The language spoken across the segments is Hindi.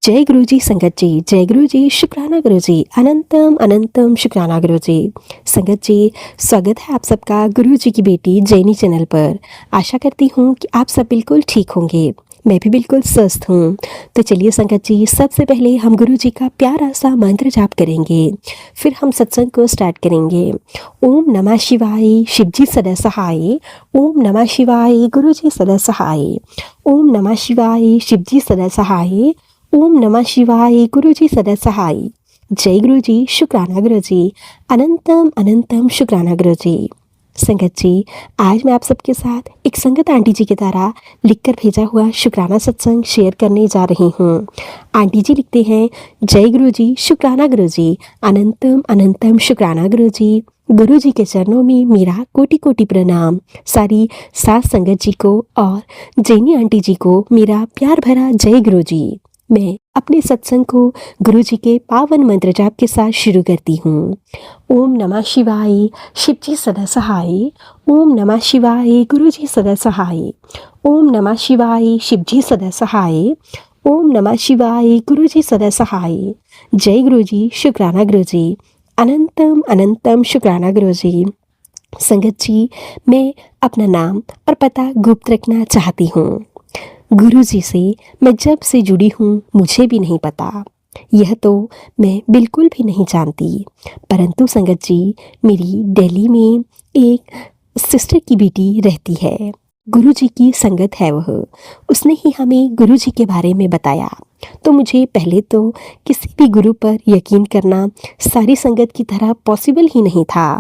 जय गुरु जी संगत जी, जय गुरु जी, शुक्राना गुरु जी, अनंतम अनंतम शुक्राना गुरु जी। संगत जी, स्वागत है आप सबका गुरु जी की बेटी जैनी चैनल पर। आशा करती हूँ कि आप सब बिल्कुल ठीक होंगे। मैं भी बिल्कुल स्वस्थ हूँ। तो चलिए संगत जी, सबसे पहले हम गुरु जी का प्यारा सा मंत्र जाप करेंगे, फिर हम सत्संग को स्टार्ट करेंगे। ओम नमः शिवाय, शिव जी सदा सहाय। ओम नमः शिवाय, गुरु जी सदा सहाय। ओम नमः शिवाय, शिव जी सदा सहाय। ओम नमः शिवाय, गुरु जी सदा सहाय। जय गुरु जी, शुक्राना गुरु जी, अनंतम अनंतम शुक्राना गुरु जी। संगत जी, आज मैं आप सबके साथ एक संगत आंटी जी के द्वारा लिखकर भेजा हुआ शुक्राना सत्संग शेयर करने जा रही हूँ। आंटी जी लिखते हैं, जय गुरु जी, शुक्राना गुरु जी, अनंतम अनंतम शुक्राना गुरु जी। गुरु जी के चरणों में मेरा कोटि कोटि प्रणाम। सारी साथ संगत जी को और जैनी आंटी जी को मेरा प्यार भरा जय गुरु जी। मैं अपने सत्संग को गुरु जी के पावन मंत्र जाप के साथ शुरू करती हूँ। ओम नमः शिवाय, शिव जी सदा सहाय। ओम नमः शिवाय, गुरु जी सदा सहाय। ओम नमः शिवाय, शिव जी सदा सहाय। ओम नमः शिवाय, गुरु जी सदा सहाय। जय गुरु जी, शुक्राना गुरु जी, अनंतम अनंतम शुक्राना गुरु जी। संगत जी, मैं अपना नाम और पता गुप्त रखना चाहती हूँ। गुरु जी से मैं जब से जुड़ी हूँ मुझे भी नहीं पता, यह तो मैं बिल्कुल भी नहीं जानती। परंतु संगत जी, मेरी दिल्ली में एक सिस्टर की बेटी रहती है। गुरु जी की संगत है वह। उसने ही हमें गुरु जी के बारे में बताया। तो मुझे पहले तो किसी भी गुरु पर यकीन करना सारी संगत की तरह पॉसिबल ही नहीं था,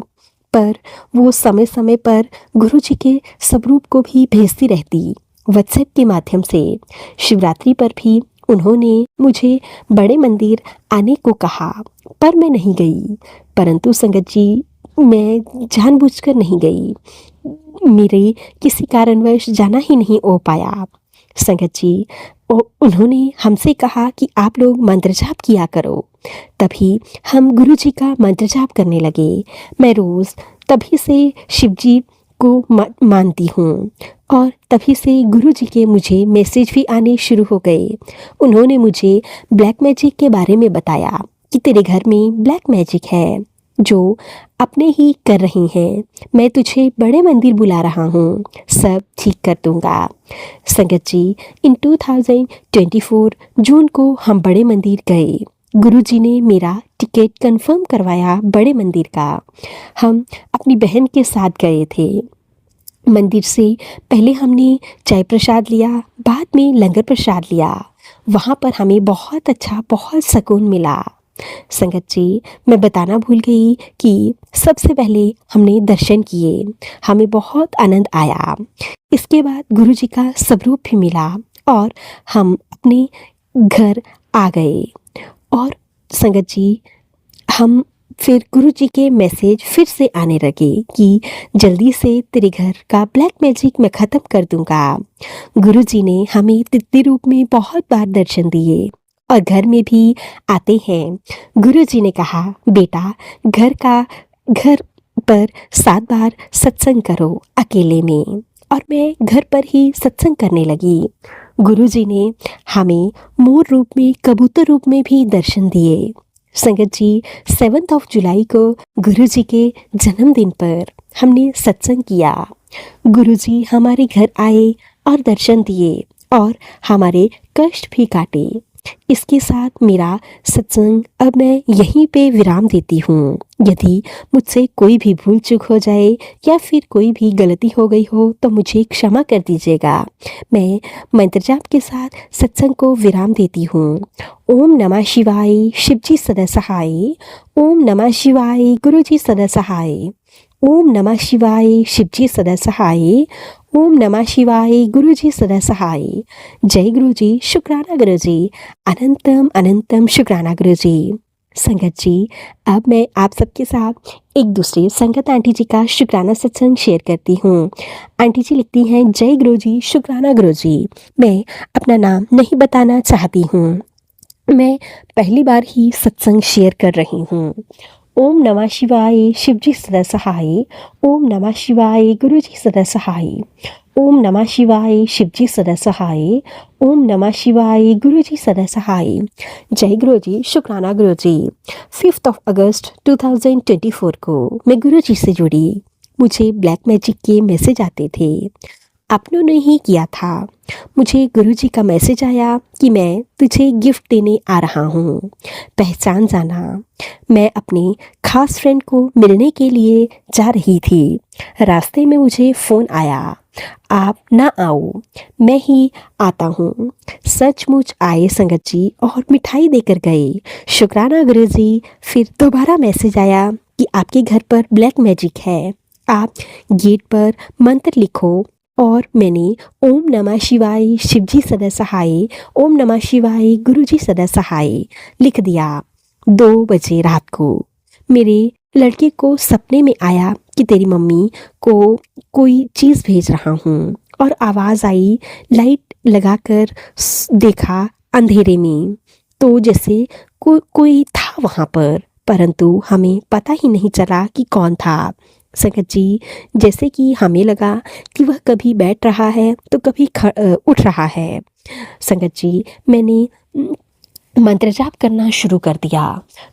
पर वो समय समय पर गुरु जी के स्वरूप को भी भेजती रहती व्हाट्सएप के माध्यम से। शिवरात्रि पर भी उन्होंने मुझे बड़े मंदिर आने को कहा, पर मैं नहीं गई। परंतु संगत जी, मैं जानबूझकर नहीं गई। मेरे किसी कारणवश जाना ही नहीं हो पाया। संगत जी, उन्होंने हमसे कहा कि आप लोग मंत्र जाप किया करो। तभी हम गुरु जी का मंत्र जाप करने लगे। मैं रोज़ तभी से शिव जी को मानती हूँ और तभी से गुरु जी के मुझे मैसेज भी आने शुरू हो गए। उन्होंने मुझे ब्लैक मैजिक के बारे में बताया कि तेरे घर में ब्लैक मैजिक है जो अपने ही कर रही हैं। मैं तुझे बड़े मंदिर बुला रहा हूँ, सब ठीक कर दूंगा। संगत जी, इन 2024 जून को हम बड़े मंदिर गए। गुरु जी ने मेरा टिकट कंफर्म करवाया बड़े मंदिर का। हम अपनी बहन के साथ गए थे। मंदिर से पहले हमने चाय प्रसाद लिया, बाद में लंगर प्रसाद लिया। वहाँ पर हमें बहुत अच्छा, बहुत सुकून मिला। संगत जी, मैं बताना भूल गई कि सबसे पहले हमने दर्शन किए, हमें बहुत आनंद आया। इसके बाद गुरु जी का स्वरूप भी मिला और हम अपने घर आ गए। और संगत जी, हम फिर गुरु जी के मैसेज फिर से आने लगे कि जल्दी से तेरे घर का ब्लैक मैजिक मैं ख़त्म कर दूंगा। गुरु जी ने हमें तिथि रूप में बहुत बार दर्शन दिए और घर में भी आते हैं। गुरु जी ने कहा, बेटा घर पर 7 बार सत्संग करो अकेले में। और मैं घर पर ही सत्संग करने लगी। गुरु जी ने हमें मोर रूप में, कबूतर रूप में भी दर्शन दिए। संगत जी, 7 जुलाई को गुरु जी के जन्मदिन पर हमने सत्संग किया। गुरु जी हमारे घर आए और दर्शन दिए और हमारे कष्ट भी काटे। इसके साथ मेरा सत्संग अब मैं यहीं पे विराम देती हूँ। यदि मुझसे कोई भी भूल चूक हो जाए या फिर कोई भी गलती हो गई हो तो मुझे क्षमा कर दीजिएगा। मैं मंत्र जाप के साथ सत्संग को विराम देती हूँ। ओम नमः शिवाय, शिव जी सदा सहाय। ओम नमः शिवाय, गुरु जी सदा सहाय। ओम नमः शिवाय, शिव जी सदा सहाय। ओम नमः शिवाय, गुरु जी सदा सहाय। जय गुरु जी, शुक्राना गुरु जी, अनंतम अनंतम शुक्राना गुरु जी। संगत जी, अब मैं आप सबके साथ एक दूसरे संगत आंटी जी का शुक्राना सत्संग शेयर करती हूँ। आंटी जी लिखती हैं, जय गुरु जी, शुक्राना गुरु जी। मैं अपना नाम नहीं बताना चाहती हूँ, मैं पहली बार ही सत्संग शेयर कर रही हूँ। ओम नमः शिवाय, शिव जी सदा सहाय। ओम नमः शिवाय, गुरु जी सदा सहाय। ओम नमः शिवाय शिवजी सदा सहाय। ओम नमः शिवाय गुरुजी सदा सहाय। जय गुरुजी शुक्राना गुरुजी। 5 अगस्त 2024 को मैं गुरुजी से जुड़ी। मुझे ब्लैक मैजिक के मैसेज आते थे। आपने नहीं किया था। मुझे गुरुजी का मैसेज आया कि मैं तुझे गिफ्ट देने आ रहा हूँ, पहचान जाना। मैं अपने खास फ्रेंड को मिलने के लिए जा रही थी। रास्ते में मुझे फ़ोन आया, आप ना आओ, मैं ही आता हूँ। सचमुच आए संगत जी और मिठाई देकर गए। शुक्राना गुरुजी। फिर दोबारा मैसेज आया कि आपके घर पर ब्लैक मैजिक है, आप गेट पर मंत्र लिखो। और मैंने ओम नमः शिवाय शिवजी सदा सहाय, ओम नमः शिवाय गुरुजी सदा सहाय लिख दिया। 2 बजे रात को मेरे लड़के को सपने में आया कि तेरी मम्मी को कोई चीज़ भेज रहा हूँ, और आवाज़ आई। लाइट लगाकर देखा अंधेरे में, तो जैसे कोई था वहाँ पर, परंतु हमें पता ही नहीं चला कि कौन था। संगत जी, जैसे कि हमें लगा कि वह कभी बैठ रहा है तो कभी उठ रहा है। संगत जी, मैंने मंत्र जाप करना शुरू कर दिया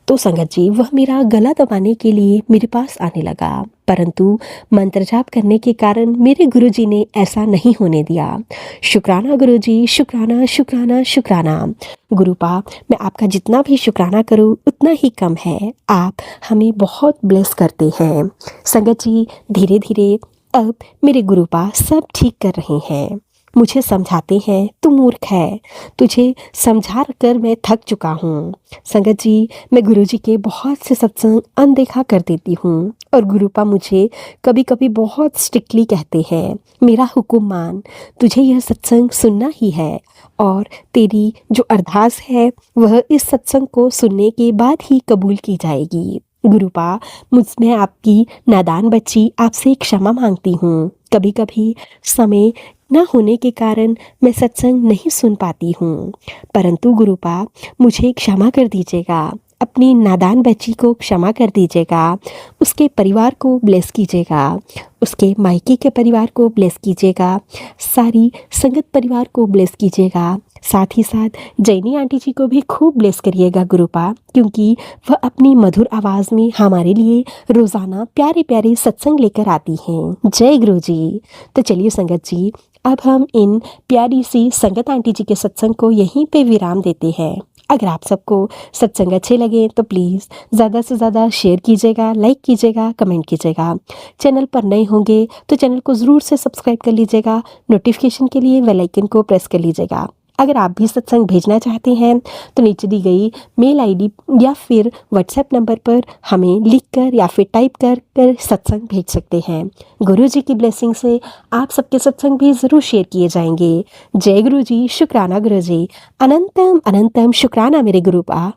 तो संगत जी वह मेरा गला दबाने के लिए मेरे पास आने लगा, परंतु मंत्र जाप करने के कारण मेरे गुरुजी ने ऐसा नहीं होने दिया। शुक्राना गुरुजी, शुक्राना शुक्राना शुक्राना। गुरुपा, मैं आपका जितना भी शुक्राना करूं उतना ही कम है। आप हमें बहुत ब्लेस करते हैं। संगत जी, धीरे धीरे अब मेरे गुरुपा सब ठीक कर रहे हैं। मुझे समझाते हैं तू मूर्ख है, तुझे समझा कर मैं थक चुका हूँ। संगत जी, मैं गुरुजी के बहुत से सत्संग अनदेखा कर देती हूँ और गुरुपा मुझे कभी कभी बहुत स्ट्रिक्टली कहते हैं, मेरा हुक्म मान, तुझे यह सत्संग सुनना ही है, और तेरी जो अरदास है वह इस सत्संग को सुनने के बाद ही कबूल की जाएगी। गुरुपा, मैं आपकी नादान बच्ची आपसे क्षमा मांगती हूँ। कभी कभी समय न होने के कारण मैं सत्संग नहीं सुन पाती हूँ, परंतु गुरुपा मुझे क्षमा कर दीजिएगा। अपनी नादान बच्ची को क्षमा कर दीजिएगा। उसके परिवार को ब्लेस कीजिएगा, उसके मायके के परिवार को ब्लेस कीजिएगा, सारी संगत परिवार को ब्लेस कीजिएगा। साथ ही साथ जैनी आंटी जी को भी खूब ब्लेस करिएगा गुरुपा, क्योंकि वह अपनी मधुर आवाज़ में हमारे लिए रोज़ाना प्यारे प्यारे सत्संग लेकर आती हैं। जय गुरु जी। तो चलिए संगत जी, अब हम इन प्यारी सी संगत आंटी जी के सत्संग को यहीं पे विराम देते हैं। अगर आप सबको सत्संग अच्छे लगे तो प्लीज़ ज़्यादा से ज़्यादा शेयर कीजिएगा, लाइक कीजिएगा, कमेंट कीजिएगा। चैनल पर नए होंगे तो चैनल को ज़रूर से सब्सक्राइब कर लीजिएगा। नोटिफिकेशन के लिए बेल आइकन को प्रेस कर लीजिएगा। अगर आप भी सत्संग भेजना चाहते हैं तो नीचे दी गई मेल आईडी या फिर व्हाट्सएप नंबर पर हमें लिखकर या फिर टाइप कर सत्संग भेज सकते हैं। गुरु जी की ब्लेसिंग से आप सबके सत्संग भी ज़रूर शेयर किए जाएंगे। जय गुरु जी, शुक्राना गुरु जी। अनंतम अनंतम शुक्राना मेरे गुरुपा।